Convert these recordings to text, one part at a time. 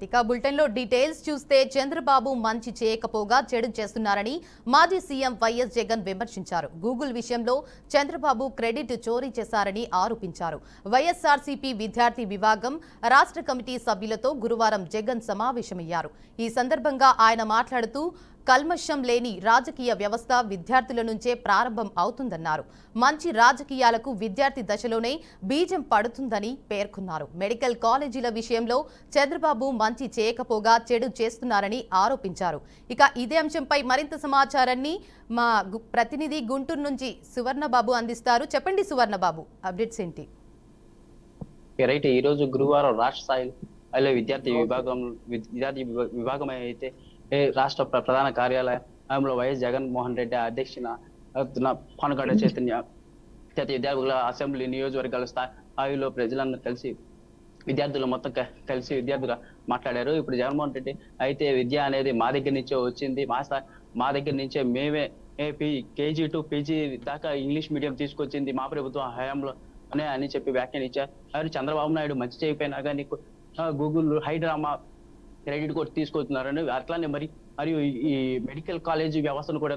ఇక బులెటిన్ లో డీటెయిల్స్ చూస్తే చంద్రబాబు మంచి చేయకపోగా చెడు చేస్తున్నారని మాజీ సీఎం వైఎస్ జగన్ విమర్శించారు. గూగుల్ విషయంలో చంద్రబాబు క్రెడిట్ చోరీ చేశారని ఆరోపించారు. వైఎస్ఆర్సీపీ విద్యార్థి విభాగం రాష్ట్ర కమిటీ సభ్యులతో గురువారం జగన్ సమావేశమయ్యారు. ఈ సందర్భంగా ఆయన మాట్లాడుతూ కల్మషం లేని రాజకీయ వ్యవస్థ విద్యార్థుల నుంచే ప్రారంభం అవుతుందన్నారు. మంచి రాజకీయాలకు విద్యార్థి దశలోనే బీజం పడుతుందని పేర్కొన్నారు. మెడికల్ కాలేజీల విషయంలో చంద్రబాబు మంచి చేయకపోగా చెడు చేస్తున్నారని ఆరోపించారు. ఇక ఇదే అంశంపై మరింత సమాచారాన్ని మా ప్రతినిధి గుంటూరు నుంచి సువర్ణబాబు అందిస్తారు. చెప్పండి సువర్ణబాబు, అప్డేట్స్ ఏంటి? రైట్, ఈ రోజు గురువారం రాష్ట్ర స్థాయిలో విద్యార్థి విభాగం అయితే రాష్ట్ర ప్రధాన కార్యాలయంలో వైఎస్ జగన్మోహన్ రెడ్డి అధ్యక్షన పానగడ చైతన్య విద్యార్థుల అసెంబ్లీ నియోజకవర్గాల స్థాయిలో ప్రజలందరూ కలిసి విద్యార్థులు మొత్తం కలిసి విద్యార్థులుగా మాట్లాడారు. ఇప్పుడు జగన్మోహన్ రెడ్డి అయితే విద్య అనేది మా దగ్గర నుంచే వచ్చింది, మా దగ్గర నుంచే మేమే కేజీ టు పీజీ దాకా ఇంగ్లీష్ మీడియం తీసుకొచ్చింది మా ప్రభుత్వం హయాంలో అని చెప్పి వ్యాఖ్యానించారు. చంద్రబాబు నాయుడు మంచి చేయకపోయినా కానీ గూగుల్ హైడ్రామా క్రెడిట్ కూడా తీసుకొస్తున్నారని, అట్లానే మరియు ఈ మెడికల్ కాలేజీ వ్యవస్థను కూడా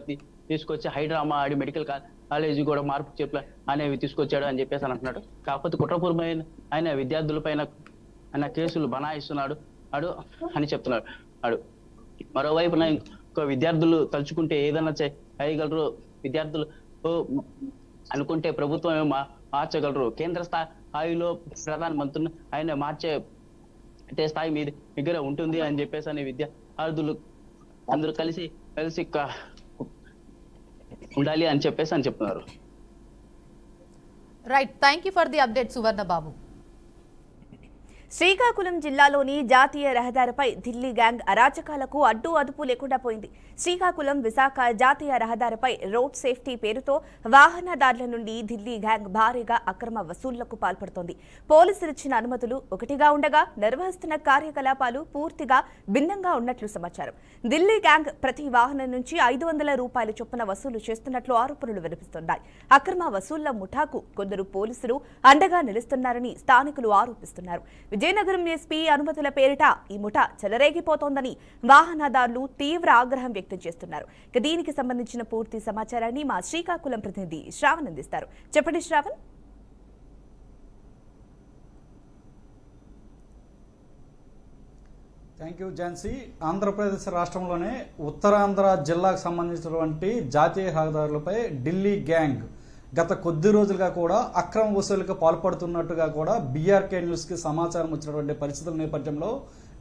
తీసుకొచ్చి హైడ్రామా ఆడి మెడికల్ కాలేజీ కూడా మార్పు చెప్ప అనేవి తీసుకొచ్చాడు అని చెప్పేసి అంటున్నాడు. కాకపోతే కుట్రపూర్వమైన ఆయన విద్యార్థుల పైన ఆయన కేసులు బనాయిస్తున్నాడు అని చెప్తున్నాడు. మరోవైపున విద్యార్థులు తలుచుకుంటే ఏదైనా చేయగలరు, విద్యార్థులు అనుకుంటే ప్రభుత్వమే మార్చగలరు, కేంద్ర స్థాయిలో ప్రధానమంత్రిని ఆయన మార్చే స్థాయి మీ దగ్గర ఉంటుంది అని చెప్పేసి అని విద్యార్థులు అందరూ కలిసి ఉండాలి అని చెప్పేసి అని చెప్తున్నారు. Right, thank you for the update Suvarnababu. Srikakulam జిల్లాలోని జాతీయ రహదారిపై ఢిల్లీ గ్యాంగ్ అరాచకాలకు అడ్డు అదుపు లేకుండా పోయింది. శ్రీకాకుళం విశాఖ జాతీయ రహదారిపై రోడ్ సేఫ్టీ పేరుతో వాహనదారుల నుండి ఢిల్లీ గ్యాంగ్ భారీగా అక్రమ వసూళ్లకు పాల్పడుతోంది. పోలీసులు ఇచ్చిన అనుమతులు ఒకటిగా ఉండగా నిర్వహిస్తున్న కార్యకలాపాలు పూర్తిగా భిన్నంగా ఉన్నట్లు సమాచారం. ఢిల్లీ గ్యాంగ్ ప్రతి వాహనం నుంచి 500 రూపాయల చొప్పున వసూలు చేస్తున్నట్లు ఆరోపణలు వినిపిస్తున్నాయి. అక్రమ వసూళ్ల ముఠాకు కొందరు పోలీసులు అండగా నిలుస్తున్నారని స్థానికులు ఆరోపిస్తున్నారు. విజయనగరం ఎస్పీ అనుమతుల పేరిట ఈ ముఠా చెలరేగిపోతోందని వాహనదారులు తీవ్ర ఆగ్రహం వ్యక్తం చేస్తున్నారు. దీనికి సంబంధించిన పూర్తి సమాచారాన్ని మా శ్రీకాకుళం ప్రతినిధి శ్రావణ్ అందిస్తారు. చెప్పండి శ్రావణ్. Thank you Jhansi. ఆంధ్రప్రదేశ్ రాష్ట్రంలోనే ఉత్తరాంధ్ర జిల్లాకు సంబంధించినటువంటి జాతీయ రహదారులపై ఢిల్లీ గ్యాంగ్ గత కొద్ది రోజులుగా కూడా అక్రమ వసూలుకు పాల్పడుతున్నట్టుగా కూడా బీఆర్కే న్యూస్కి సమాచారం వచ్చినటువంటి పరిస్థితుల నేపథ్యంలో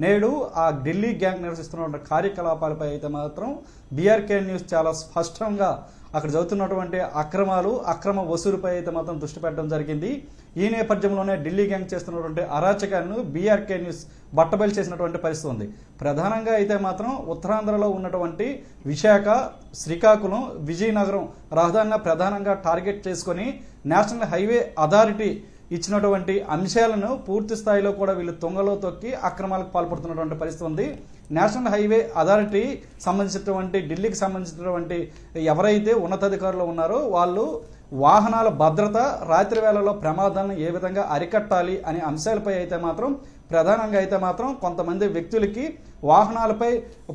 నేడు ఆ ఢిల్లీ గ్యాంగ్ నిర్వహిస్తున్నటువంటి కార్యకలాపాలపై అయితే మాత్రం బీఆర్కే న్యూస్ చాలా స్పష్టంగా అక్కడ జరుగుతున్నటువంటి అక్రమ వసూలుపై అయితే మాత్రం దృష్టి పెట్టడం జరిగింది. ఈ నేపథ్యంలోనే ఢిల్లీ గ్యాంగ్ చేస్తున్నటువంటి అరాచకాలను బీఆర్కే న్యూస్ బట్టబయలు చేసినటువంటి పరిస్థితి ఉంది. ప్రధానంగా అయితే మాత్రం ఉత్తరాంధ్రలో ఉన్నటువంటి విశాఖ, శ్రీకాకుళం, విజయనగరం రహదారిని ప్రధానంగా టార్గెట్ చేసుకొని నేషనల్ హైవే అథారిటీ ఇచ్చినటువంటి అంశాలను పూర్తి స్థాయిలో కూడా వీళ్ళు తొంగలో తొక్కి అక్రమాలకు పాల్పడుతున్నటువంటి పరిస్థితి ఉంది. నేషనల్ హైవే అథారిటీ సంబంధించినటువంటి ఢిల్లీకి సంబంధించినటువంటి ఎవరైతే ఉన్నతాధికారులు ఉన్నారో వాళ్ళు వాహనాల భద్రత, రాత్రి వేళల్లో ప్రమాదాలను ఏ విధంగా అరికట్టాలి అనే అంశాలపై అయితే మాత్రం ప్రధానంగా అయితే మాత్రం కొంతమంది వ్యక్తులకి వాహనాలపై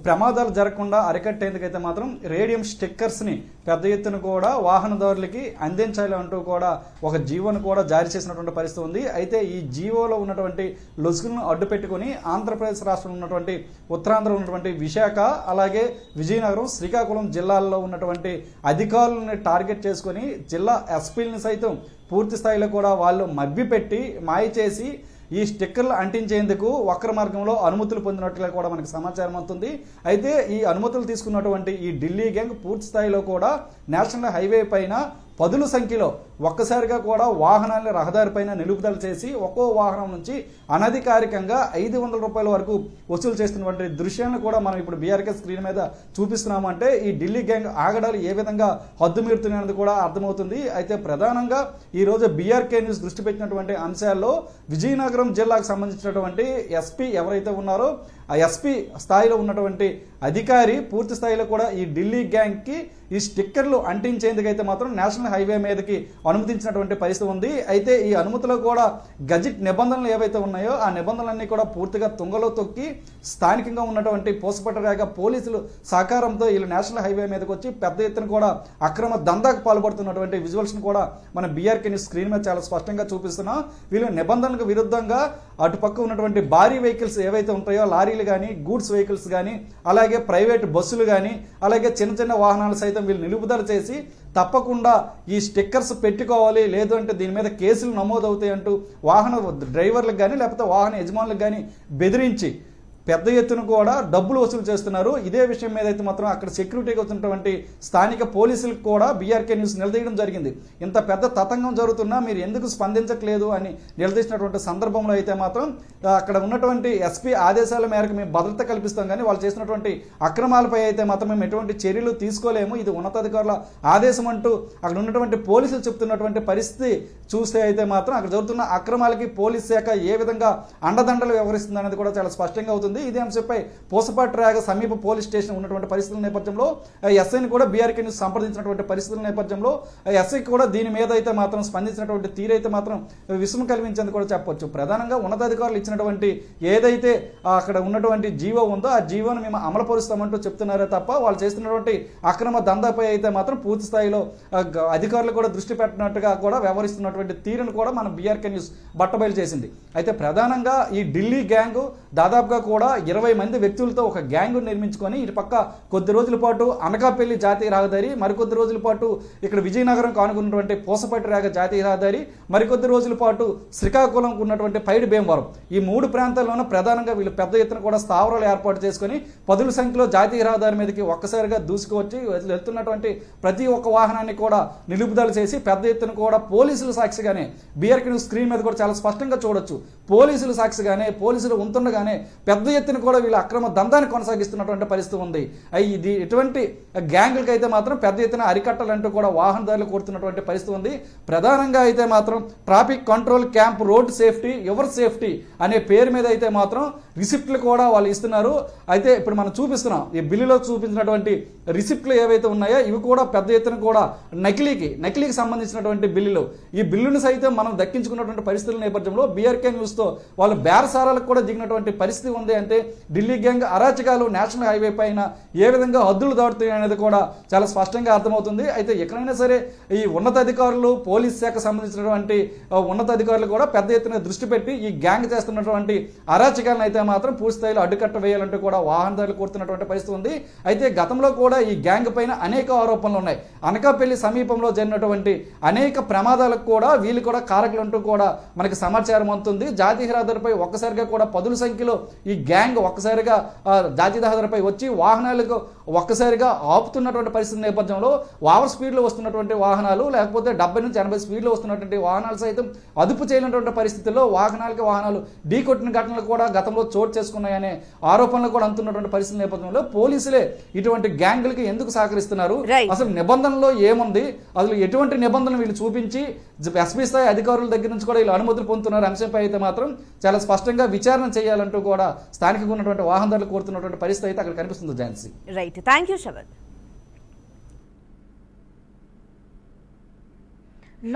ప్రమాదాలు జరగకుండా అరికట్టేందుకైతే మాత్రం రేడియం స్టిక్కర్స్ని పెద్ద ఎత్తున కూడా వాహనదారులకి అందించాలి అంటూ కూడా ఒక జీవోను కూడా జారీ చేసినటువంటి పరిస్థితి ఉంది. అయితే ఈ జీవోలో ఉన్నటువంటి లొసుగులను అడ్డు పెట్టుకుని ఆంధ్రప్రదేశ్ రాష్ట్రంలో ఉన్నటువంటి ఉత్తరాంధ్రలో ఉన్నటువంటి విశాఖ, అలాగే విజయనగరం, శ్రీకాకుళం జిల్లాల్లో ఉన్నటువంటి అధికారులను టార్గెట్ చేసుకుని జిల్లా ఎస్పీలను సైతం పూర్తి స్థాయిలో కూడా వాళ్ళు మభ్యపెట్టి మాయ చేసి ఈ స్టిక్కర్లు అంటించేందుకు వక్ర మార్గంలో అనుమతులు పొందినట్లుగా కూడా మనకు సమాచారం అవుతుంది. అయితే ఈ అనుమతులు తీసుకున్నటువంటి ఈ ఢిల్లీ గ్యాంగ్ పూర్తి స్థాయిలో కూడా నేషనల్ హైవే పైన పదుల సంఖ్యలో ఒక్కసారిగా కూడా వాహనాలను రహదారిపైన నిలుపుదల చేసి ఒక్కో వాహనం నుంచి అనధికారికంగా 500 రూపాయల వరకు వసూలు చేస్తున్నటువంటి దృశ్యాలను కూడా మనం ఇప్పుడు బీఆర్కే స్క్రీన్ మీద చూపిస్తున్నాము. అంటే ఈ ఢిల్లీ గ్యాంగ్ ఆగడాలు ఏ విధంగా హద్దుమీరుతున్నది కూడా అర్థమవుతుంది. అయితే ప్రధానంగా ఈరోజు బీఆర్కే న్యూస్ దృష్టి పెట్టినటువంటి అంశాల్లో విజయనగరం జిల్లాకు సంబంధించినటువంటి ఎస్పీ ఎవరైతే ఉన్నారో ఆ ఎస్పీ స్థాయిలో ఉన్నటువంటి అధికారి పూర్తి స్థాయిలో కూడా ఈ ఢిల్లీ గ్యాంగ్కి ఈ స్టిక్కర్లు అంటించేందుకైతే మాత్రం నేషనల్ హైవే మీదకి అనుమతించినటువంటి పరిస్థితి ఉంది. అయితే ఈ అనుమతిలో కూడా గజెట్ నిబంధనలు ఏవైతే ఉన్నాయో ఆ నిబంధనలన్నీ కూడా పూర్తిగా తుంగలో తొక్కి స్థానికంగా ఉన్నటువంటి పూసపట్టరాగ పోలీసులు సహకారంతో వీళ్ళు నేషనల్ హైవే మీదకి వచ్చి పెద్ద ఎత్తున కూడా అక్రమ దందాకు పాల్పడుతున్నటువంటి విజువల్స్ని కూడా మన బీఆర్కే న్యూస్ స్క్రీన్ మీద చాలా స్పష్టంగా చూపిస్తున్నాం. వీళ్ళు నిబంధనలకు విరుద్ధంగా అటుపక్క ఉన్నటువంటి భారీ వెహికల్స్ ఏవైతే ఉంటాయో లారీలు కానీ గూడ్స్ వెహికల్స్ కానీ అలాగే ప్రైవేట్ బస్సులు కానీ అలాగే చిన్న చిన్న వాహనాలు సైతం వీళ్ళు నిలుపుదల చేసి తప్పకుండా ఈ స్టిక్కర్స్ పెట్టుకోవాలి, లేదు అంటే దీని మీద కేసులు నమోదవుతాయి అంటూ వాహన డ్రైవర్లకు కానీ లేకపోతే వాహన యజమానులకు కానీ బెదిరించి పెద్ద ఎత్తున కూడా డబ్బులు వసూలు చేస్తున్నారు. ఇదే విషయం మీద అయితే మాత్రం అక్కడ సెక్యూరిటీగా వచ్చినటువంటి స్థానిక పోలీసులకు కూడా బీఆర్కే న్యూస్ నిలదీయడం జరిగింది. ఇంత పెద్ద తతంగం జరుగుతున్నా మీరు ఎందుకు స్పందించట్లేదు అని నిలదీసినటువంటి సందర్భంలో అయితే మాత్రం అక్కడ ఉన్నటువంటి ఎస్పీ ఆదేశాల మేరకు మేము భద్రత కల్పిస్తాం, కానీ వాళ్ళు చేసినటువంటి అక్రమాలపై అయితే మాత్రం మేము ఎటువంటి చర్యలు తీసుకోలేము, ఇది ఉన్నతాధికారుల ఆదేశం అంటూ అక్కడ ఉన్నటువంటి పోలీసులు చెప్తున్నటువంటి పరిస్థితి చూస్తే అయితే మాత్రం అక్కడ జరుగుతున్న అక్రమాలకి పోలీస్ శాఖ ఏ విధంగా అండదండలు వ్యవహరిస్తుంది అనేది కూడా చాలా స్పష్టంగా అవుతుంది. ఇదే అంశంపై పూసపట్టరాగ సమీప పోలీస్ స్టేషన్ ఉన్నటువంటి పరిస్థితుల నేపథ్యంలో ఎస్ఐని కూడా బీఆర్కే న్యూస్ సంప్రదించినటువంటి పరిస్థితుల నేపథ్యంలో ఎస్ఐ కూడా దీని మీద అయితే మాత్రం స్పందించినటువంటి తీరైతే మాత్రం విసుము కలిగించేందుకు కూడా చెప్పొచ్చు. ప్రధానంగా ఉన్నతాధికారులు ఇచ్చినటువంటి ఏదైతే అక్కడ ఉన్నటువంటి జీవో ఉందో ఆ జీవోను మేము అమలుపరుస్తామంటూ చెప్తున్నారే తప్ప వాళ్ళు చేస్తున్నటువంటి అక్రమ దందాపై అయితే మాత్రం పూర్తి స్థాయిలో అధికారులు కూడా దృష్టి పెట్టినట్టుగా కూడా వ్యవహరిస్తున్నటువంటి తీరును కూడా మన బీఆర్కే న్యూస్ బట్టబయలు చేసింది. అయితే ప్రధానంగా ఈ ఢిల్లీ గ్యాంగ్ దాదాపుగా కూడా 20 మంది వ్యక్తులతో ఒక గ్యాంగ్ నిర్మించుకొని ఇటు పక్క కొద్ది రోజుల పాటు అనకాపల్లి జాతీయ రహదారి, మరికొద్ది రోజుల పాటు ఇక్కడ విజయనగరం కానుకున్నటువంటి పూసపట్టరాగ జాతీయ రహదారి, మరికొద్ది రోజుల పాటు శ్రీకాకుళం ఉన్నటువంటి పైడి భీమవరం, ఈ 3 ప్రాంతాల్లోనూ ప్రధానంగా వీళ్ళు పెద్ద ఎత్తున కూడా స్థావరాలు ఏర్పాటు చేసుకుని పదుల సంఖ్యలో జాతీయ రహదారి మీదకి ఒక్కసారిగా దూసుకువచ్చి వెళ్తున్నటువంటి ప్రతి ఒక్క వాహనాన్ని కూడా నిలుపుదల చేసి పెద్ద ఎత్తున కూడా పోలీసులు సాక్షిగానే బీఆర్కే న్యూస్ స్క్రీన్ మీద కూడా చాలా స్పష్టంగా చూడొచ్చు, పోలీసులు సాక్షిగానే పోలీసులు ఉంటుండగానే పెద్ద ఎత్తున కూడా వీళ్ళు అక్రమ దందాన్ని కొనసాగిస్తున్నటువంటి పరిస్థితి ఉంది. ఇది ఎటువంటి గ్యాంగులకి అయితే మాత్రం పెద్ద ఎత్తున అరికట్టాలంటూ కూడా వాహనదారులు కోరుతున్నటువంటి పరిస్థితి ఉంది. ప్రధానంగా అయితే మాత్రం traffic control camp road safety your safety అనే పేరు మీద అయితే మాత్రం రిసిప్ట్లు కూడా వాళ్ళు ఇస్తున్నారు. అయితే ఇప్పుడు మనం చూపిస్తున్నాం ఈ బిల్లులో చూపించినటువంటి రిసిప్ట్లు ఏవైతే ఉన్నాయో ఇవి కూడా పెద్ద ఎత్తున కూడా నకిలీకి సంబంధించినటువంటి బిల్లులు. ఈ బిల్లును సైతం మనం దక్కించుకున్నటువంటి పరిస్థితుల నేపథ్యంలో బీఆర్కే న్యూస్తో వాళ్ళు బేరసారాలకు కూడా దిగినటువంటి పరిస్థితి ఉంది. అంటే ఢిల్లీ గ్యాంగ్ అరాచకాలు నేషనల్ హైవే పైన ఏ విధంగా హద్దులు దాటుతాయి అనేది కూడా చాలా స్పష్టంగా అర్థమవుతుంది. అయితే ఎక్కడైనా సరే ఈ ఉన్నతాధికారులు పోలీస్ శాఖ సంబంధించినటువంటి ఉన్నతాధికారులు కూడా పెద్ద ఎత్తున దృష్టి పెట్టి ఈ గ్యాంగ్ చేస్తున్నటువంటి అరాచకాలను అయితే మాత్రం పూర్తి స్థాయిలో అడ్డుకట్ట వేయాలంటూ కూడా వాహనదారులు కోరుతున్నటువంటి పరిస్థితి ఉంది. అయితే గతంలో కూడా ఈ గ్యాంగ్ పైన అనేక ఆరోపణలు ఉన్నాయి. అనకాపల్లి సమీపంలో జరిగినటువంటి అనేక ప్రమాదాలకు కూడా వీళ్ళు కూడా కారకులంటూ కూడా మనకి సమాచారం అందుతుంది. జాతీయ రహదారిపై ఒక్కసారిగా కూడా పదుల సంఖ్యలో ఈ గ్యాంగ్ ఒక్కసారిగా జాతీయ రహదారిపై వచ్చి వాహనాలకు ఒక్కసారిగా ఆపుతున్నటువంటి పరిస్థితి నేపథ్యంలో ఓవర్ స్పీడ్లో వస్తున్నటువంటి వాహనాలు లేకపోతే 70 నుంచి 80 స్పీడ్లో వస్తున్నటువంటి వాహనాలు సైతం అదుపు చేయనటువంటి పరిస్థితుల్లో వాహనాలు ఢీకొట్టిన ఘటనలు కూడా గతంలో చోటు చేసుకున్నాయనే ఆరోపణలు కూడా అందుతున్నటువంటి పరిస్థితి నేపథ్యంలో పోలీసులే ఇటువంటి గ్యాంగులకి ఎందుకు సహకరిస్తున్నారు, అసలు నిబంధనలో ఏముంది, అసలు ఎటువంటి నిబంధనలు వీళ్ళు చూపించి ఎస్పీ స్థాయి అధికారుల దగ్గర నుంచి కూడా వీళ్ళు అనుమతులు పొందుతున్నారు అంశంపై అయితే మాత్రం చాలా స్పష్టంగా విచారణ చేయాలంటూ కూడా స్థానికంగా ఉన్నటువంటి వాహనదారులు కోరుతున్నటువంటి పరిస్థితి అయితే అక్కడ కనిపిస్తుంది. Jhansi, right, thank you Shravan.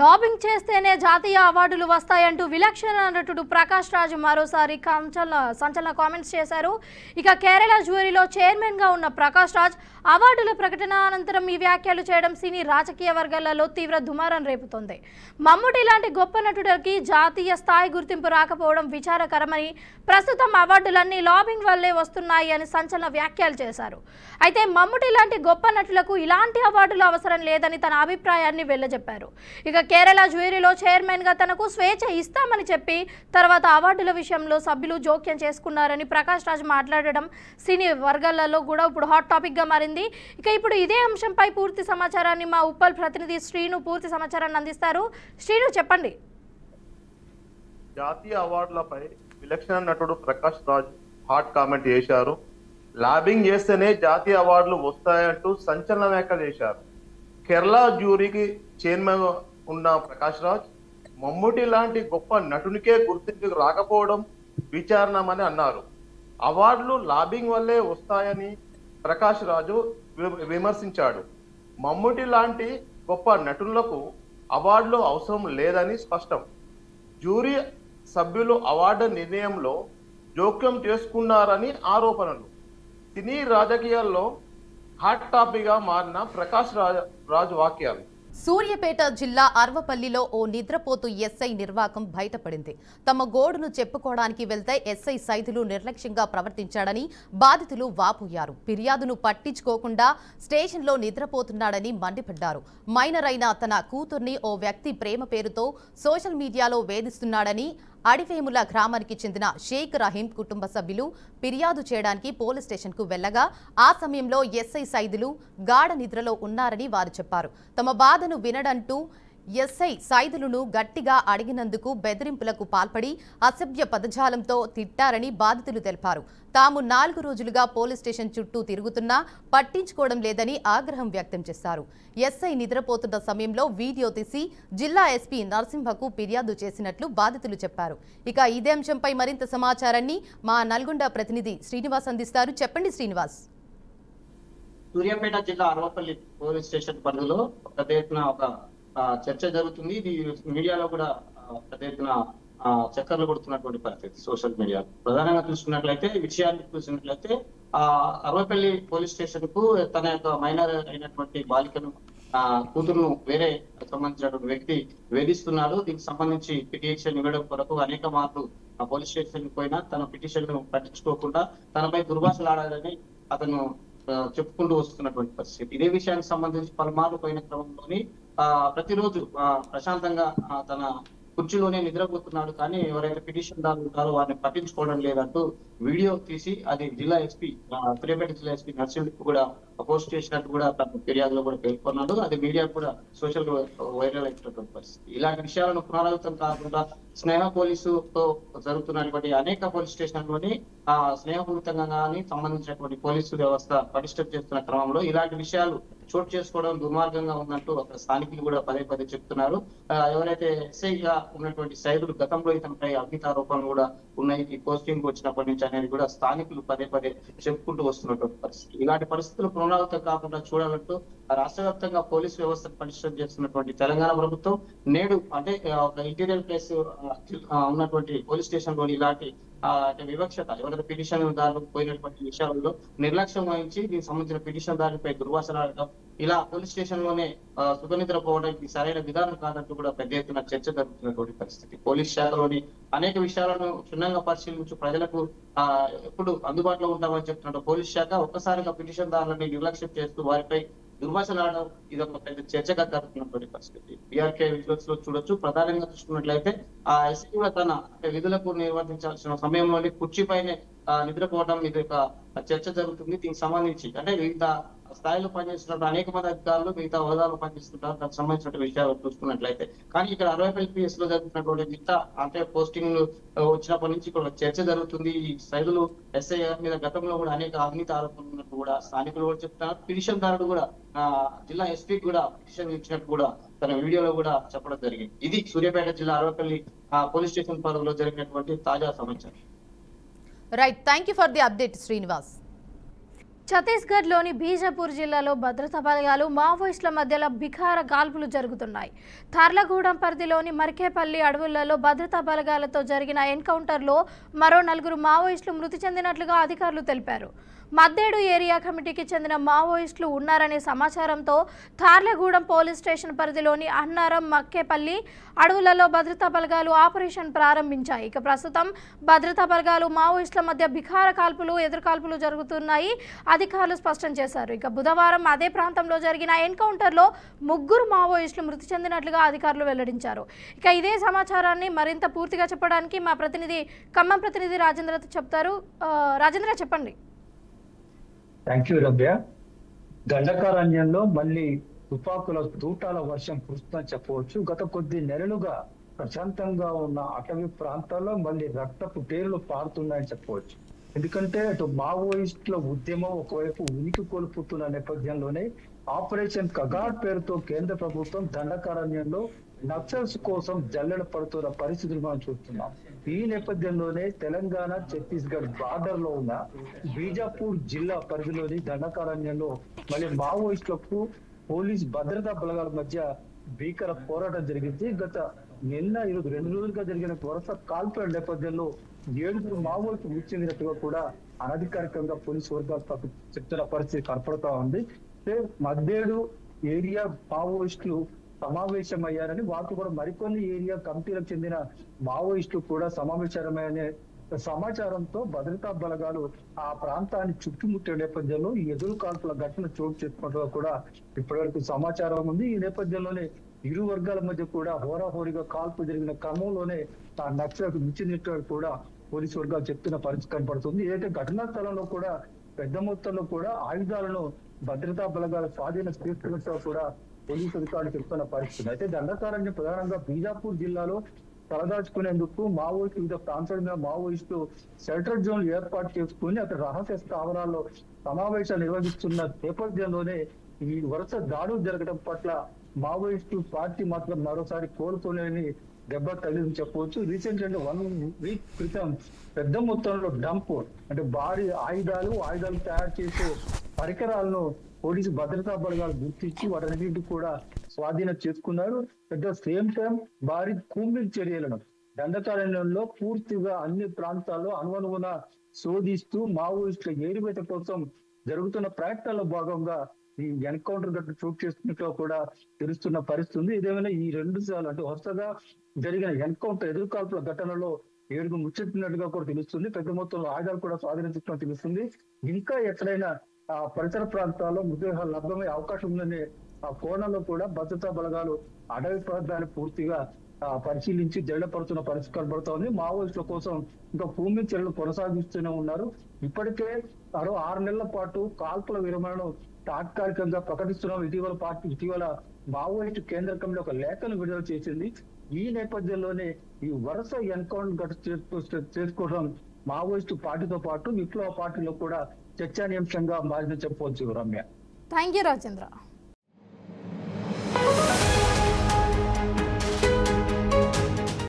Lobbying చేస్తేనే జాతీయ అవార్డులు వస్తాయంటూ విలక్షణ నటుడు ప్రకాష్ రాజ్ మరోసారి సంచలన కామెంట్స్ చేశారు. ఇక కేరళ జ్యూరీలో చైర్మన్ గా ఉన్న ప్రకాష్ రాజ్ అవార్డుల ప్రకటన అనంతరం ఈ వ్యాఖ్యలు చేయడం సినీ రాజకీయ వర్గాలలో తీవ్ర దుమారం రేపుతోంది. మమ్ముటి లాంటి గొప్ప నటుడికి జాతీయ స్థాయి గుర్తింపు రాకపోవడం విచారకరమని, ప్రస్తుతం అవార్డులన్నీ లాబింగ్ వల్లే వస్తున్నాయి అని సంచలన వ్యాఖ్యలు చేశారు. అయితే మమ్ముటి లాంటి గొప్ప నటులకు ఇలాంటి అవార్డులు అవసరం లేదని తన అభిప్రాయాన్ని వెల్లజెప్పారు. ఇక కేరళ జ్యూరీలో చైర్మన్ గా తనకు స్వేచ్ఛ ఇస్తామని చెప్పి తర్వాత అవార్డుల విషయంలో సభ్యులు జోక్యం చేసుకున్నారని ప్రకాష్ రాజ్ మాట్లాడడం సినీ వర్గాలలో కూడా ఇప్పుడు హాట్ టాపిక్ గా మారింది. ఇక ఇప్పుడు ఇదే అంశంపై పూర్తి సమాచారాన్ని మా ఉప్పల్ ప్రతినిధి శ్రీను పూర్తి సమాచారాన్ని అందిస్తారు. శ్రీను, చెప్పండి. జాతీయ అవార్డులపై విలక్షణ నటుడు ప్రకాష్ రాజ్ హాట్ కామెంట్ చేశారు. లాబింగ్ చేస్తేనే జాతీయ అవార్డులు వస్తాయంటూ సంచలన వ్యాఖ్యలు చేశారు. కేరళ జ్యూరీకి చైర్మన్ ఉన్న ప్రకాష్ రాజ్ మమ్ముటి లాంటి గొప్ప నటునికే గుర్తింపు రాకపోవడం విచారణమని అన్నారు. అవార్డులు లాబింగ్ వల్లే వస్తాయని ప్రకాష్ రాజు విమర్శించాడు. మమ్ముటి లాంటి గొప్ప నటులకు అవార్డులు అవసరం లేదని స్పష్టం. జ్యూరీ సభ్యులు అవార్డు నిర్ణయంలో జోక్యం చేసుకున్నారని ఆరోపణలు. సినీ రాజకీయాల్లో హాట్ టాపిక్ గా మారిన ప్రకాష్ రాజు వాక్యాలు. సూర్యాపేట జిల్లా అర్వపల్లిలో ఓ నిద్రపోతు ఎస్ఐ నిర్వాకం బయటపడింది. తమ గోడును చెప్పుకోవడానికి వెళ్తే ఎస్ఐ సైదులు నిర్లక్ష్యంగా ప్రవర్తించాడని బాధితులు వాపోయారు. ఫిర్యాదును పట్టించుకోకుండా స్టేషన్లో నిద్రపోతున్నాడని మండిపడ్డారు. మైనర్ అయిన తన కూతుర్ని ఓ వ్యక్తి ప్రేమ పేరుతో సోషల్ మీడియాలో వేధిస్తున్నాడని అడివేముల గ్రామానికి చెందిన షేక్ రహీం కుటుంబ సభ్యులు ఫిర్యాదు చేయడానికి పోలీస్ స్టేషన్కు వెళ్లగా ఆ సమయంలో ఎస్ఐ సైదులు గాఢ నిద్రలో ఉన్నారని వారు చెప్పారు. తమ బాధను వినడంటూ ఎస్ఐ సైదులను గట్టిగా అడిగినందుకు బెదిరింపులకు పాల్పడి అసభ్య పదజాలంతో తిట్టారని బాధితులు తెలిపారు. తాము 4 రోజులుగా పోలీస్ స్టేషన్ చుట్టూ తిరుగుతున్నా పట్టించుకోవడం లేదని ఆగ్రహం వ్యక్తం చేశారు. ఎస్ఐ నిద్రపోతున్న సమయంలో వీడియో తీసి జిల్లా ఎస్పీ నరసింహకు ఫిర్యాదు చేసినట్లు బాధితులు చెప్పారు. ఇక ఇదే అంశంపై మరింత సమాచారాన్ని మా నల్గొండ ప్రతినిధి శ్రీనివాస్ అందిస్తారు. చెప్పండి శ్రీనివాస్. సూర్యాపేట జిల్లా అర్వపల్లి పోలీస్ స్టేషన్ పరిధిలో పెద్ద ఎత్తున ఒక చర్చ జరుగుతుంది. ఇది మీడియాలో కూడా పెద్ద ఎత్తున చక్కర్లు కొడుతున్నటువంటి పరిస్థితి సోషల్ మీడియా. ప్రధానంగా చూసుకున్నట్లయితే విషయాన్ని చూసినట్లయితే అర్వపల్లి పోలీస్ స్టేషన్ కు తన యొక్క మైనర్ అయినటువంటి బాలికను కూతురును వేరే సంబంధించినటువంటి వ్యక్తి వేధిస్తున్నాడు. దీనికి సంబంధించి పిటిషన్ ఇవ్వడం కొరకు అనేక మార్లు పోలీస్ స్టేషన్ పోయినా తన పిటిషన్ ను పట్టించుకోకుండా తనపై దుర్భాషలాడాలని అతను చెప్పుకుంటూ వస్తున్నటువంటి పరిస్థితి. ఇదే విషయానికి సంబంధించి పలుమార్లు పోయిన క్రమంలోని ప్రతిరోజు ప్రశాంతంగా తన కుర్చీలోనే నిద్రపోతున్నాడు. కానీ ఎవరైతే పిటిషన్ దారులు ఉంటారో వారిని పట్టించుకోవడం లేదంటూ వీడియో తీసి అది జిల్లా ఎస్పీ సూర్యాపేట జిల్లా ఎస్పీ నర్సింహకు కూడా పోస్ట్ చేసినట్టు కూడా తన ఫిర్యాదులో కూడా పేర్కొన్నాడు. అది మీడియా కూడా సోషల్ వైరల్ అయినటువంటి పరిస్థితి. ఇలాంటి విషయాలను పునరావృతం కాకుండా స్నేహ పోలీసుతో జరుగుతున్నటువంటి అనేక పోలీస్ స్టేషన్లోని స్నేహపూరితంగా కానీ సంబంధించినటువంటి పోలీసు వ్యవస్థ పటిష్టం చేస్తున్న క్రమంలో ఇలాంటి విషయాలు చోటు చేసుకోవడం దుర్మార్గంగా ఉన్నట్టు అక్కడ స్థానికులు కూడా పదే పదే చెప్తున్నారు. ఎవరైతే ఎస్ఐగా ఉన్నటువంటి సైదులు గతంలో ఇతనిపై అవినీతి ఆరోపణలు కూడా ఉన్నాయి. ఈ పోస్టింగ్ వచ్చినప్పటి నుంచి అనేది కూడా స్థానికులు పదే పదే చెప్పుకుంటూ వస్తున్నటువంటి పరిస్థితి. ఇలాంటి పరిస్థితులు పునరావృతం కాకుండా చూడాలంటూ రాష్ట్ర వ్యాప్తంగా పోలీసు వ్యవస్థను పటిష్టం చేస్తున్నటువంటి తెలంగాణ ప్రభుత్వం నేడు అంటే ఒక ఇంటీరియర్ ప్లేస్ ఉన్నటువంటి పోలీస్ స్టేషన్ లోని ఇలాంటి వివక్షత ఎవరైతే పిటిషన్ దారులకు పోయినటువంటి విషయాలలో నిర్లక్ష్యం వహించి దీనికి సంబంధించిన పిటిషన్ దారులపై దుర్వాసనాడటం ఇలా పోలీస్ స్టేషన్ లోనే సుఖనిద్రపోవడానికి సరైన విధానం కాదంటూ కూడా పెద్ద ఎత్తున చర్చ జరుగుతున్నటువంటి పరిస్థితి. పోలీస్ శాఖలోని అనేక విషయాలను క్షుణ్ణంగా పరిశీలించి ప్రజలకు ఎప్పుడు అందుబాటులో ఉంటామని చెప్తున్న పోలీస్ శాఖ ఒక్కసారిగా పిటిషన్ దారులని నిర్లక్ష్యం చేస్తూ వారిపై దుర్భాషలాడడం ఇది ఒక పెద్ద చర్చగా జరుగుతున్నటువంటి పరిస్థితి. బీఆర్కే విజువల్స్ లో చూడొచ్చు. ప్రధానంగా చూసుకున్నట్లయితే ఆ ఎస్ఐ కూడా తన విధులకు నిర్వర్తించాల్సిన సమయంలోని కుర్చీపైనే నిద్రపోవడం ఇది ఒక చర్చ జరుగుతుంది. దీనికి సంబంధించి అంటే వివిధ స్థాయిలో పనిచేస్తున్న అనేక మంది అధికారులు మిగతా హోదాలో పనిచేస్తుంటారు. దానికి సంబంధించిన విషయాలు చూసుకున్నట్లయితే కానీ ఇక్కడ 60 లో జరుగుతున్నటువంటి మిగతా అంటే పోస్టింగ్ వచ్చినప్పటి నుంచి ఇక్కడ చర్చ జరుగుతుంది. ఈ సైదులు ఎస్ఐ మీద గతంలో కూడా అనేక అవినీతి ఆరోపణలు ఉన్నట్టు కూడా స్థానికులు కూడా చెప్తున్నారు. పిటిషన్ దారుడు కూడా జిల్లా ఎస్పీ కూడా పిటిషన్ ఇచ్చినట్టు కూడా తన వీడియోలో కూడా చెప్పడం జరిగింది. ఇది సూర్యాపేట జిల్లా అర్వపల్లి పోలీస్ స్టేషన్ పరిధిలో జరిగినటువంటి తాజా సమాచారం. Right, thank you for the update Srinivas. ఛత్తీస్గఢ్లోని బీజాపూర్ జిల్లాలో భద్రతా బలగాలు మావోయిస్టుల మధ్యలో బిఖార కాల్పులు జరుగుతున్నాయి. తార్లగూడెం పరిధిలోని మర్కేపల్లి అడవులలో భద్రతా బలగాలతో జరిగిన ఎన్కౌంటర్లో మరో 4 మావోయిస్టులు మృతి చెందినట్లుగా అధికారులు తెలిపారు. మద్దేడు ఏరియా కమిటీకి చెందిన మావోయిస్టులు ఉన్నారనే సమాచారంతో తార్లగూడెం పోలీస్ స్టేషన్ పరిధిలోని అన్నారం మక్కేపల్లి అడవులలో భద్రతా బలగాలు ఆపరేషన్ ప్రారంభించాయి. ఇక ప్రస్తుతం భద్రతా బలగాలు మావోయిస్టుల మధ్య బిఖార కాల్పులు ఎదురుకాల్పులు జరుగుతున్నాయి అధికారులు స్పష్టం చేశారు. ఇక బుధవారం అదే ప్రాంతంలో జరిగిన ఎన్కౌంటర్లో 3 మావోయిస్టులు మృతి చెందినట్లుగా అధికారులు వెల్లడించారు. ఇక ఇదే సమాచారాన్ని మరింత పూర్తిగా చెప్పడానికి మా ప్రతినిధి ఖమ్మం ప్రతినిధి రాజేంద్ర చెప్తారు. రాజేంద్ర చెప్పండి. Thank you Ramya. దండకారణ్యంలో మళ్ళీ తుపాకుల తూటాల వర్షం కురుస్తుందని చెప్పవచ్చు. గత కొద్ది నెలలుగా ప్రశాంతంగా ఉన్న అటవీ ప్రాంతాల్లో మళ్ళీ రక్తపు పేర్లు పారుతున్నాయని చెప్పవచ్చు. ఎందుకంటే అటు మావోయిస్టుల ఉద్యమం ఒకవైపు ఉనికి కోల్పోతున్న నేపథ్యంలోనే ఆపరేషన్ కగాడ్ పేరుతో కేంద్ర ప్రభుత్వం దండకారణ్యంలో నక్సల్స్ కోసం జల్లెడ పడుతున్న పరిస్థితులు మనం చూస్తున్నాం. ఈ నేపథ్యంలోనే తెలంగాణ ఛత్తీస్గఢ్ బార్డర్ లో ఉన్న బీజాపూర్ జిల్లా పరిధిలోని దండకారణ్యంలో మళ్ళీ మావోయిస్టులకు పోలీస్ భద్రతా బలగాల మధ్య భీకర పోరాటం జరిగింది. గత నిన్న 2 రోజులుగా జరిగిన వరుస కాల్పుల నేపథ్యంలో 7 మావోయిస్టులు మృతి చెందినట్టుగా కూడా అనధికారికంగా పోలీసు వర్గాలు చెప్తున్న పరిస్థితి కనపడతా ఉంది. మద్దేడు ఏరియా మావోయిస్టులు సమావేశమయ్యారని, వాటికి కూడా మరికొన్ని ఏరియా కమిటీలకు చెందిన మావోయిస్టులు కూడా సమావేశమయ్యారనే సమాచారంతో భద్రతా బలగాలు ఆ ప్రాంతాన్ని చుట్టుముట్టే నేపథ్యంలో ఈ ఎదురు కాల్పుల ఘటన చోటు చేసుకున్నట్టుగా కూడా ఇప్పటివరకు సమాచారం ఉంది. ఈ నేపథ్యంలోనే ఇరు వర్గాల మధ్య కూడా హోరాహోరీగా కాల్పు జరిగిన క్రమంలోనే ఆ నక్సలకు మించినట్టు కూడా పోలీసు వర్గాలు చెప్తున్న పరిస్థితి కనపడుతుంది. ఏదైతే ఘటనా స్థలంలో కూడా పెద్ద మొత్తంలో కూడా ఆయుధాలను భద్రతా బలగాల స్వాధీనం చేసుకున్నట్టు కూడా పోలీసు అధికారులు చెప్తున్న పరిస్థితి. అయితే దండకారణ్యం ప్రధానంగా బీజాపూర్ జిల్లాలో తలదాచుకునేందుకు మావోయిస్టు వివిధ ప్రాంతాల మావోయిస్టులు షెల్టర్ జోన్లు ఏర్పాటు చేసుకుని అక్కడ రహస్య స్థావరాల్లో సమావేశాలు నిర్వహిస్తున్న నేపథ్యంలోనే ఈ వరుస దాడులు జరగడం పట్ల మావోయిస్టు పార్టీ మాత్రం మరోసారి కోలుకోలేని దెబ్బ తగిలింది చెప్పవచ్చు. రీసెంట్ అంటే 1 వీక్ క్రితం పెద్ద మొత్తంలో డంప్ అంటే భారీ ఆయుధాలు తయారు చేసే పరికరాలను పోలీసు భద్రతా బలగాలు గుర్తించి వాటన్నింటినీ కూడా స్వాధీనం చేసుకున్నారు. పెద్ద సేమ్ టైం భారీ కూంబింగ్ చర్యలను దండకారణ్యంలో పూర్తిగా అన్ని ప్రాంతాల్లో అనువనువున శోధిస్తూ మావోయిస్టుల ఏరివేత కోసం జరుగుతున్న ప్రయత్నాల్లో భాగంగా ఈ ఎన్కౌంటర్ ఘటన చోటు చేసుకున్నట్లు కూడా తెలుస్తున్న పరిస్థితి. ఇదేమైనా ఈ 2 సార్లు అంటే వరుసగా జరిగిన ఎన్కౌంటర్ ఎదురుకాల్పుల ఘటనలో 7 ముచ్చట్టినట్టుగా కూడా తెలుస్తుంది. పెద్ద మొత్తంలో ఆయుధాలు కూడా స్వాధీనించుకున్నట్టు తెలుస్తుంది. ఇంకా ఎక్కడైనా ఆ పరిసర ప్రాంతాల్లో మృతదేహాలు లభ్యమయ్యే అవకాశం ఉందనే ఆ కోణంలో కూడా భద్రతా బలగాలు అడవి ప్రాంతాన్ని పూర్తిగా పరిశీలించి జల్లపడుతున్న పరిస్థితి కనబడుతోంది. మావోయిస్టుల కోసం ఇంకా భూమి చర్యలు కొనసాగిస్తూనే ఉన్నారు. ఇప్పటికే 6 నెలల పాటు కాల్పుల విరమణను తాత్కాలికంగా ప్రకటిస్తున్నాం. ఇటీవల మావోయిస్టు కేంద్ర కమిటీ ఒక లేఖను విడుదల చేసింది. ఈ నేపథ్యంలోనే ఈ వరుస ఎన్కౌంటర్ చేసుకోవడం మావోయిస్టు పార్టీతో పాటు విప్లవ పార్టీలో కూడా చర్చానీయాంశంగా మారిందని చెప్పవచ్చు. Ramya, thank you Rajendra.